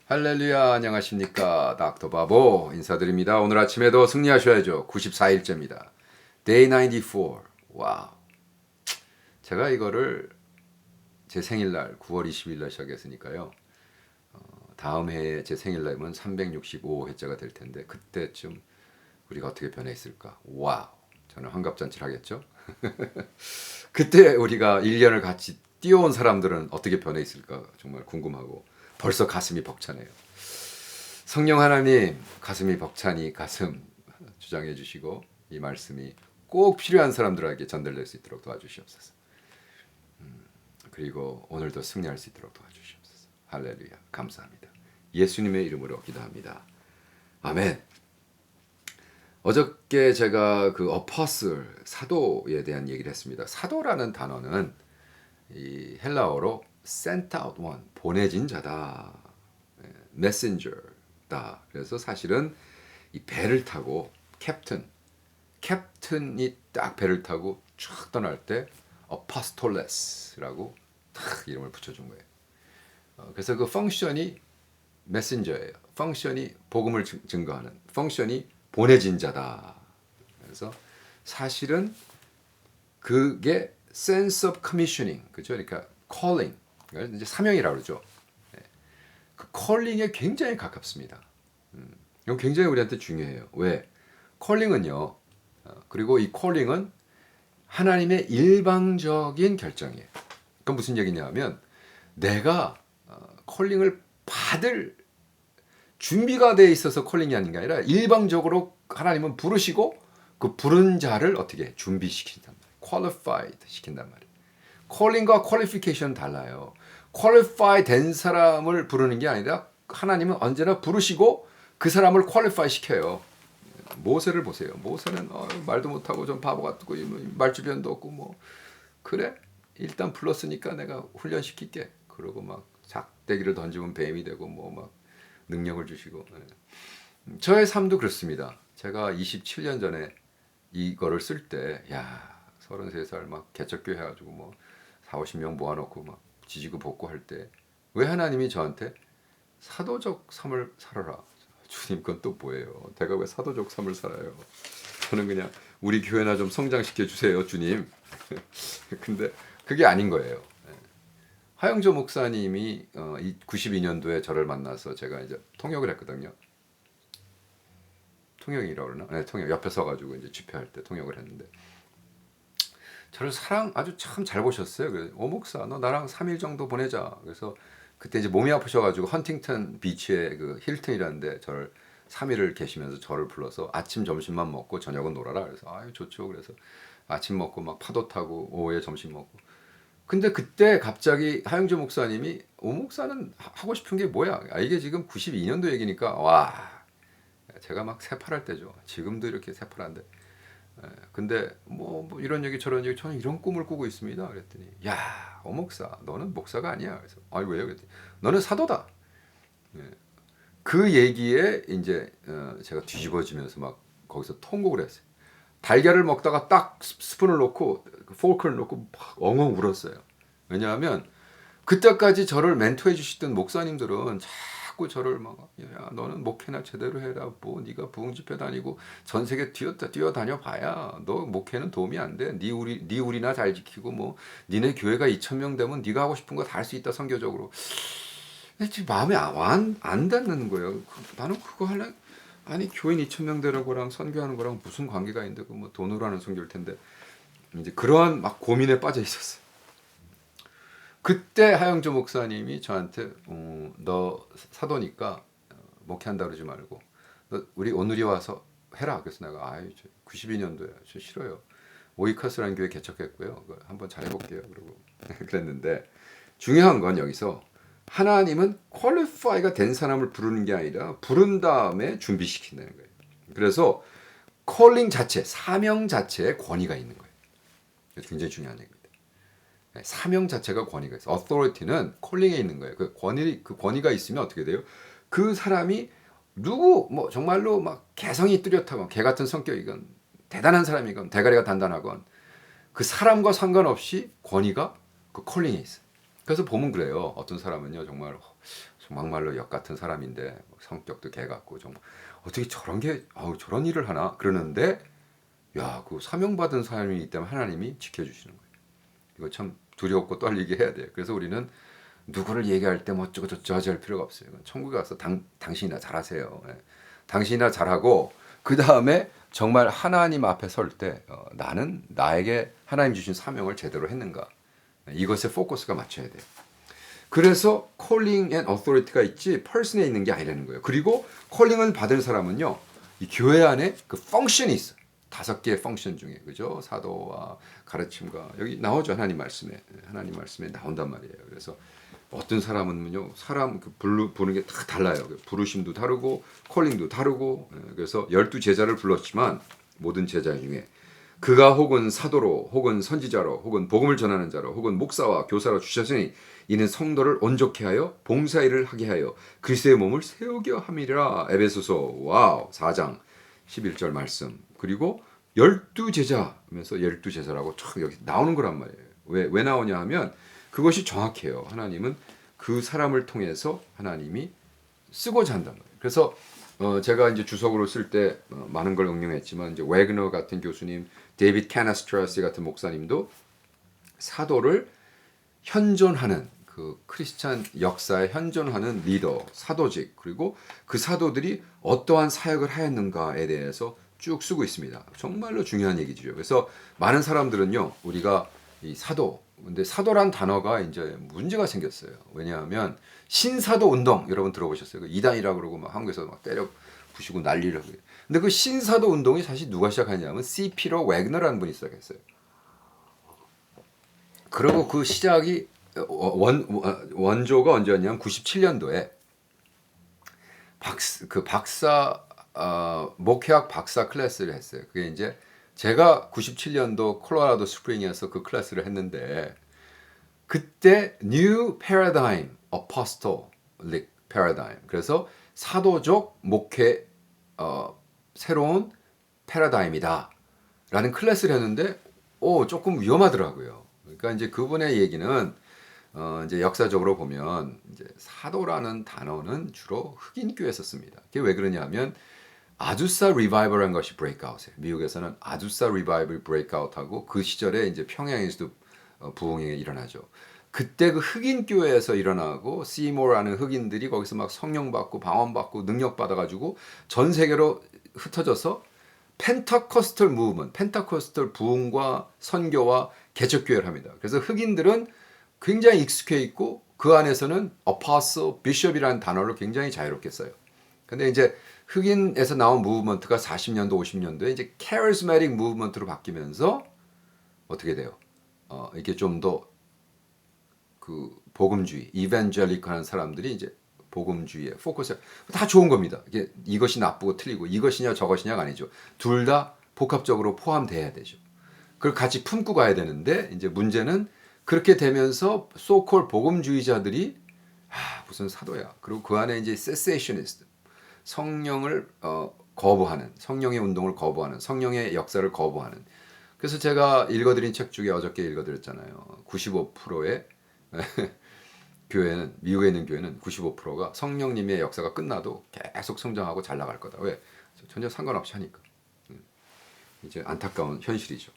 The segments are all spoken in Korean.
할렐루야, 안녕하십니까. 닥터 바보 인사드립니다. 오늘 아침에도 승리하셔야죠. 94일째입니다. Day 94. 와우. 제가 이거를 제 생일날 9월 20일날 시작했으니까요. 다음 해에 제 생일날이면 365회째가 될 텐데 그때쯤 우리가 어떻게 변해 있을까? 와우. 저는 환갑잔치를 하겠죠. 그때 우리가 1년을 같이 뛰어온 사람들은 어떻게 변해 있을까 정말 궁금하고 벌써 가슴이 벅차네요. 성령 하나님 가슴이 벅차니 가슴 주장해 주시고 이 말씀이 꼭 필요한 사람들에게 전달될 수 있도록 도와주시옵소서. 그리고 오늘도 승리할 수 있도록 도와주시옵소서. 할렐루야. 감사합니다. 예수님의 이름으로 기도합니다. 아멘. 어저께 제가 그 어퍼슬 사도에 대한 얘기를 했습니다. 사도라는 단어는 이 헬라어로 sent out one 보내진 자다, messenger다. 그래서 사실은 이 배를 타고 캡틴이 딱 배를 타고 쫙 떠날 때 apostoles라고 딱 이름을 붙여준 거예요. 그래서 그 펑션이 메신저예요. 펑션이 복음을 증거하는, 펑션이 보내진 자다. 그래서 사실은 그게 sense of commissioning, 그죠? 그러니까 calling, 이제 사명이라고 그러죠. 그 calling에 굉장히 가깝습니다. 이건 굉장히 우리한테 중요해요. 왜? calling은요. 그리고 이 calling은 하나님의 일방적인 결정이에요. 그건 무슨 얘기냐면 내가 calling을 받을 준비가 돼 있어서 콜링이 아닌 게 아니라 일방적으로 하나님은 부르시고 그 부른 자를 어떻게 준비시킨단 말이에요. qualified 시킨단 말이에요. 콜링과 qualification 달라요. qualify 된 사람을 부르는 게 아니라 하나님은 언제나 부르시고 그 사람을 qualify 시켜요. 모세를 보세요. 모세는 말도 못하고 좀 바보 같고 말주변도 없고 뭐 그래 일단 불렀으니까 내가 훈련시킬게. 그러고 막 작대기를 던지면 뱀이 되고 뭐 막 능력을 주시고. 저의 삶도 그렇습니다. 제가 27년 전에 이거를 쓸 때, 야, 33살 막 개척교회 해가지고 뭐 4, 50명 모아놓고 막 지지고 볶고 할 때, 왜 하나님이 저한테 사도적 삶을 살아라. 주님, 그건 또 뭐예요? 내가 왜 사도적 삶을 살아요? 저는 그냥 우리 교회나 좀 성장시켜 주세요, 주님. 근데 그게 아닌 거예요. 하영조 목사님이 92년도에 저를 만나서 제가 이제 통역을 했거든요. 통역이라고 그러나? 네, 통역 옆에 서가지고 이제 집회할 때 통역을 했는데 저를 아주 참 잘 보셨어요. 그래서 오 목사, 너 나랑 3일 정도 보내자. 그래서 그때 이제 몸이 아프셔가지고 헌팅턴 비치에 그 힐튼이라는데 저를 3일을 계시면서 저를 불러서 아침 점심만 먹고 저녁은 놀아라. 그래서 아유 좋죠. 그래서 아침 먹고 막 파도 타고 오후에 점심 먹고. 근데 그때 갑자기 하영주 목사님이 오 목사는 하고 싶은 게 뭐야? 이게 지금 92년도 얘기니까 와 제가 막 새파랄 때죠. 지금도 이렇게 새파란데. 근데 뭐 이런 얘기 저런 얘기 저는 이런 꿈을 꾸고 있습니다. 그랬더니 야, 오 목사 너는 목사가 아니야. 그래서 아니 왜요? 그랬더니 너는 사도다. 그 얘기에 이제 제가 뒤집어지면서 막 거기서 통곡을 했어요. 달걀을 먹다가 딱 스푼을 놓고 포크를 놓고 막 엉엉 울었어요. 왜냐하면 그때까지 저를 멘토해 주시던 목사님들은 자꾸 저를 막 야, 너는 목회나 제대로 해라. 뭐 네가 부흥 집회 다니고 전 세계 뛰어다녀 봐야 너 목회는 도움이 안 돼. 네 우리나 잘 지키고 뭐 니네 교회가 2,000명 되면 네가 하고 싶은 거 다 할 수 있다 선교적으로. 지금 마음에 안 닿는 거예요. 나는 그거 할래. 아니 교인 2,000명 되는 거랑 선교하는 거랑 무슨 관계가 있는데 그 뭐 돈으로 하는 선교일 텐데 이제 그러한 막 고민에 빠져 있었어요. 그때 하영조 목사님이 저한테 너 사도니까 목회한다 그러지 말고 너 우리 오늘이 와서 해라. 그래서 내가 92년도에 저 싫어요. 오이커스라는 교회 개척했고요. 한번 잘해볼게요. 그러고 그랬는데 중요한 건 여기서 하나님은 퀄리파이가 된 사람을 부르는 게 아니라 부른 다음에 준비시킨다는 거예요. 그래서 콜링 자체, 사명 자체에 권위가 있는 거예요. 굉장히 중요한 얘기입니다. 사명 자체가 권위가 있어요. authority는 콜링에 있는 거예요. 그 권위가 있으면 어떻게 돼요? 그 사람이 뭐 정말로 막 개성이 뚜렷하건 개 같은 성격이건 대단한 사람이건 대가리가 단단하건 그 사람과 상관없이 권위가 그 콜링에 있어요. 그래서 보면 그래요. 어떤 사람은요 정말 막말로 역 같은 사람인데 성격도 개 같고 좀 어떻게 저런 일을 하나 그러는데 야, 그 사명 받은 사람이기 때문에 하나님이 지켜주시는 거예요. 이거 참 두렵고 떨리게 해야 돼요. 그래서 우리는 누구를 얘기할 때 뭐 어쩌고 저쩌고 할 필요가 없어요. 천국에 가서 당신이나 잘하세요. 예. 당신이나 잘하고 그 다음에 정말 하나님 앞에 설 때 나는 나에게 하나님 주신 사명을 제대로 했는가 이것에 포커스가 맞춰야 돼요. 그래서 calling and authority가 있지 person에 있는 게 아니라는 거예요. 그리고 calling을 받은 사람은요, 이 교회 안에 그 펑션이 있어요. 5개의 펑션 중에 그죠? 사도와 가르침과 여기 나오죠. 하나님 말씀에 나온단 말이에요. 그래서 어떤 사람은요, 사람 부르는 게 다 달라요. 부르심도 다르고 콜링도 다르고. 그래서 12제자를 불렀지만 모든 제자 중에 그가 혹은 사도로 혹은 선지자로 혹은 복음을 전하는 자로 혹은 목사와 교사로 주셨으니 이는 성도를 온전케 하여 봉사일을 하게 하여 그리스도의 몸을 세우게 함이라. 에베소서 4장 11절 말씀. 그리고 12제자 하면서 12제자라고 쫙 여기 나오는 거란 말이에요. 왜 나오냐 하면 그것이 정확해요. 하나님은 그 사람을 통해서 하나님이 쓰고자 한단 말이에요. 그래서 제가 이제 주석으로 쓸 때 많은 걸 응용했지만 이제 웨그너 같은 교수님, 데이빗 캐나스트라스 같은 목사님도 사도를 현존하는 그 크리스찬 역사에 현존하는 리더, 사도직 그리고 그 사도들이 어떠한 사역을 하였는가에 대해서 쭉 쓰고 있습니다. 정말로 중요한 얘기죠. 그래서 많은 사람들은요, 우리가 이 사도, 근데 사도란 단어가 이제 문제가 생겼어요. 왜냐하면 신사도 운동 여러분 들어보셨어요? 그 이단이라고 그러고 막 한국에서 막 때려 부시고 난리를 하고. 근데 그 신사도 운동이 사실 누가 시작하냐면 C.P.로 웨그너라는 분이 시작했어요. 그리고 그 시작이 원조가 언제였냐면 97년도에 목회학 박사 클래스를 했어요. 그게 이제 제가 97년도 콜로라도 스프링에서 그 클래스를 했는데 그때 New Paradigm Apostolic Paradigm 그래서 사도적 목회 새로운 패러다임이다 라는 클래스를 했는데 조금 위험하더라고요. 그러니까 이제 그분의 얘기는 이제 역사적으로 보면 이제 사도라는 단어는 주로 흑인 교회에서 씁니다. 그게 왜 그러냐면 아주사 리바이벌한 것이 브레이크아웃이에요. 미국에서는 아주사 리바이벌 브레이크아웃하고 그 시절에 이제 평양에서도 부흥이 일어나죠. 그때 그 흑인 교회에서 일어나고 시모라는 흑인들이 거기서 막 성령 받고 방언 받고 능력 받아가지고 전 세계로 흩어져서 펜타코스털 무브먼트, 펜타코스털 부흥과 선교와 개척교회를 합니다. 그래서 흑인들은 굉장히 익숙해 있고 그 안에서는 apostle, bishop이라는 단어를 굉장히 자유롭게 써요. 근데 이제 흑인에서 나온 무브먼트가 40년도, 50년도에 이제 charismatic 무브먼트로 바뀌면서 어떻게 돼요? 이게 좀 더 그 복음주의, 이벤젤릭하는 사람들이 이제 복음주의에 포커스 다 좋은 겁니다. 이것이 나쁘고 틀리고 이것이냐 저것이냐가 아니죠. 둘 다 복합적으로 포함돼야 되죠. 그걸 같이 품고 가야 되는데 이제 문제는 그렇게 되면서 소콜 복음주의자들이 무슨 사도야. 그리고 그 안에 이제 세세이셔니스트 성령을 거부하는 성령의 운동을 거부하는 성령의 역사를 거부하는 그래서 제가 읽어드린 책 중에 어저께 읽어드렸잖아요. 95%의 교회는 미국에 있는 교회는 95%가 성령님의 역사가 끝나도 계속 성장하고 잘 나갈 거다. 왜? 전혀 상관없이 하니까. 이제 안타까운 현실이죠.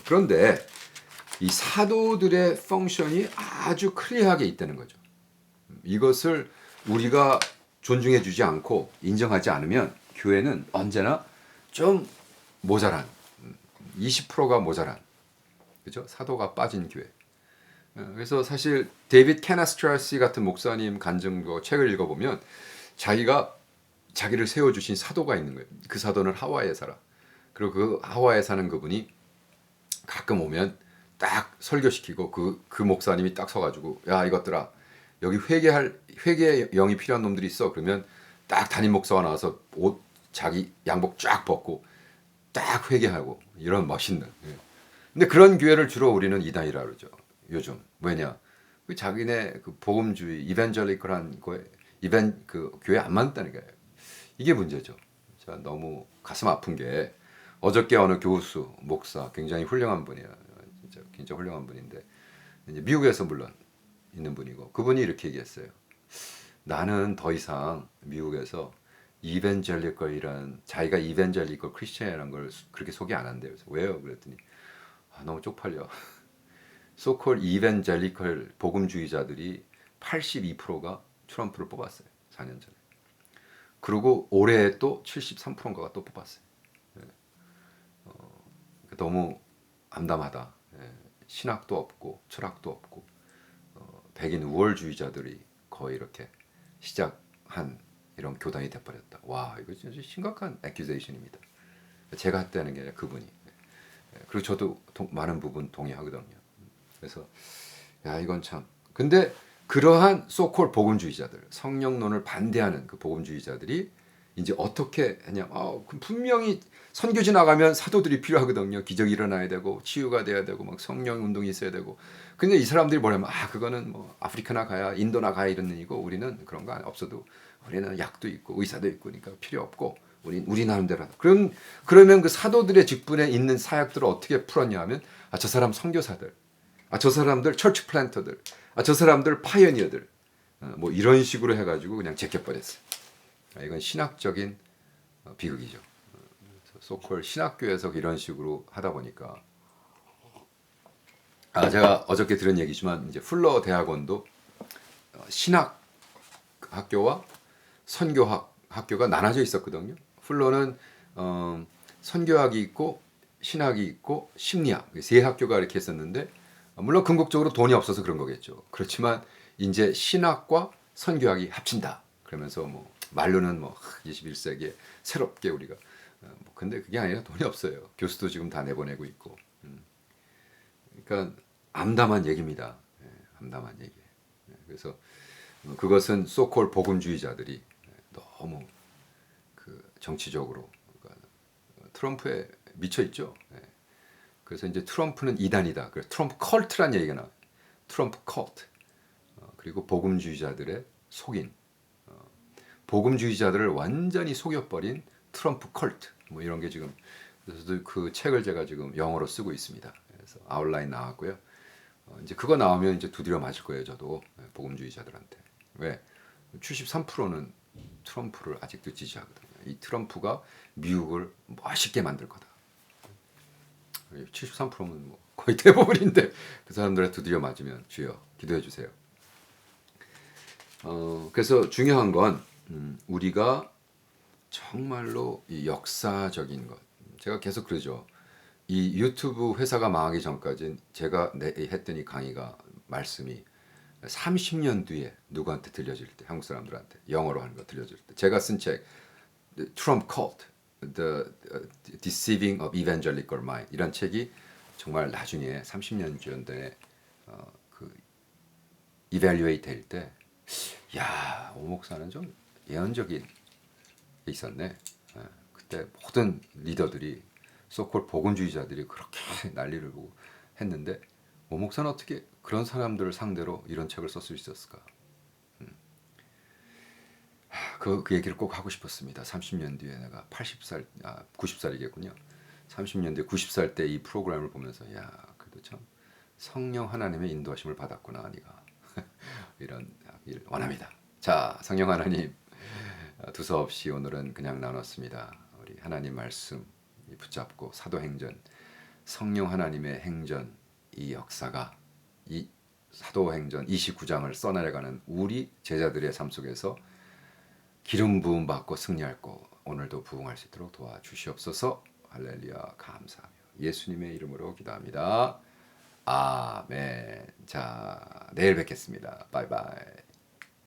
그런데 이 사도들의 펑션이 아주 클리어하게 있다는 거죠. 이것을 우리가 존중해 주지 않고 인정하지 않으면 교회는 언제나 좀 모자란 20%가 모자란 그죠? 사도가 빠진 교회. 그래서 사실 데이빗 캐나스트라시 같은 목사님 간증도 책을 읽어보면 자기가 자기를 세워주신 사도가 있는 거예요. 그 사도는 하와이에 살아. 그리고 그 하와이에 사는 그분이 가끔 오면 딱 설교시키고 그 목사님이 딱 서가지고 야 이것들아 여기 회개의 영이 필요한 놈들이 있어. 그러면 딱 담임 목사가 나와서 옷 자기 양복 쫙 벗고 딱 회개하고 이런 멋있는. 근데 그런 교회를 주로 우리는 이단이라 그러죠. 요즘 왜냐? 그 자기네 그 복음주의 이벤젤리컬한 거에 그 교회 안 맞다니까요. 이게 문제죠. 자, 너무 가슴 아픈 게 어저께 어느 교수 목사 굉장히 훌륭한 분이에요. 진짜 굉장히 훌륭한 분인데 이제 미국에서 물론 있는 분이고 그분이 이렇게 얘기했어요. 나는 더 이상 미국에서 이벤젤리컬이란 자기가 이벤젤리컬 크리스천이라는 걸 그렇게 소개 안 한대요. 그래서 왜요? 그랬더니 너무 쪽팔려. 소콜 이벤젤리컬 복음주의자들이 82%가 트럼프를 뽑았어요. 4년 전에. 그리고 올해 또 73%인가가 또 뽑았어요. 너무 암담하다. 신학도 없고 철학도 없고 백인 우월주의자들이 거의 이렇게 시작한 이런 교단이 돼버렸다. 와, 이거 진짜 심각한 액큐제이션입니다. 제가 했다는 게 아니라 그분이. 그리고 저도 많은 부분 동의하거든요. 그래서 야, 이건 참. 근데 그러한 소콜 복음주의자들, 성령론을 반대하는 그 복음주의자들이 이제 어떻게 했냐? 분명히 선교지 나가면 사도들이 필요하거든요. 기적이 일어나야 되고 치유가 돼야 되고 막 성령 운동이 있어야 되고. 근데 이 사람들이 뭐냐면 그거는 뭐 아프리카나 가야 인도나 가야 이런 일이고 우리는 그런 거 없어도 우리는 약도 있고 의사도 있고 그러니까 필요 없고 우리 나름대로 하다. 그러면 그 사도들의 직분에 있는 사역들을 어떻게 풀었냐 하면 저 사람 선교사들, 저 사람들 처치 플랜터들, 저 사람들 파이어니어들 뭐 이런 식으로 해가지고 그냥 제껴버렸어요. 이건 신학적인 비극이죠. 소콜 신학교에서 이런 식으로 하다 보니까 제가 어저께 들은 얘기지만 이제 풀러 대학원도 신학 학교와 선교학 학교가 나눠져 있었거든요. 풀러는 선교학이 있고 신학이 있고 심리학 세 학교가 이렇게 했었는데 물론 궁극적으로 돈이 없어서 그런 거겠죠. 그렇지만 이제 신학과 선교학이 합친다. 그러면서 뭐 말로는 뭐 21세기에 새롭게 우리가 근데 그게 아니라 돈이 없어요. 교수도 지금 다 내보내고 있고. 그러니까 암담한 얘기입니다. 암담한 얘기. 그래서 그것은 소콜 복음주의자들이 너무 그 정치적으로 그러니까 트럼프에 미쳐 있죠. 그래서 이제 트럼프는 이단이다. 그래서 트럼프 컬트란 얘기가 나와요. 트럼프 컬트. 그리고 복음주의자들의 속인. 복음주의자들을 완전히 속여버린 트럼프 컬트. 뭐 이런 게 지금 그래서 그 책을 제가 지금 영어로 쓰고 있습니다. 그래서 아웃라인 나왔고요. 이제 그거 나오면 이제 두드려 맞을 거예요. 저도 복음주의자들한테. 왜? 73%는 트럼프를 아직도 지지하거든요. 이 트럼프가 미국을 멋있게 만들 거다. 73%면 뭐 거의 대부분인데 그 사람들한테 두드려 맞으면 주여 기도해 주세요. 그래서 중요한 건 우리가 정말로 이 역사적인 것. 제가 계속 그러죠. 이 유튜브 회사가 망하기 전까지는 제가 했던 이 강의가 말씀이 30년 뒤에 누구한테 들려질 때 한국 사람들한테 영어로 하는 거 들려질 때 제가 쓴 책 Trump Cult, The Deceiving of Evangelical Mind 이런 책이 정말 나중에 30년 전에 그 evaluate 될 때 야, 오 목사는 좀 예언적인 게 있었네. 그때 모든 리더들이 소콜 복음주의자들이 그렇게 난리를 보고 했는데 오 목사는 어떻게 그런 사람들을 상대로 이런 책을 쓸 수 있었을까? 그 얘기를 꼭 하고 싶었습니다. 30년 뒤에 내가 80살, 90살이겠군요. 30년 뒤에 90살 때 이 프로그램을 보면서 야, 그래도 참 성령 하나님의 인도하심을 받았구나, 네가 이런 일 원합니다. 자, 성령 하나님 두서없이 오늘은 그냥 나눴습니다. 우리 하나님 말씀 붙잡고 사도행전, 성령 하나님의 행전 이 역사가 이 사도행전 29장을 써나가는 우리 제자들의 삶 속에서 기름 부음 받고 승리할고 오늘도 부흥할 수 있도록 도와주시옵소서. 할렐루야 감사하며 예수님의 이름으로 기도합니다. 아멘. 자, 내일 뵙겠습니다. 바이바이.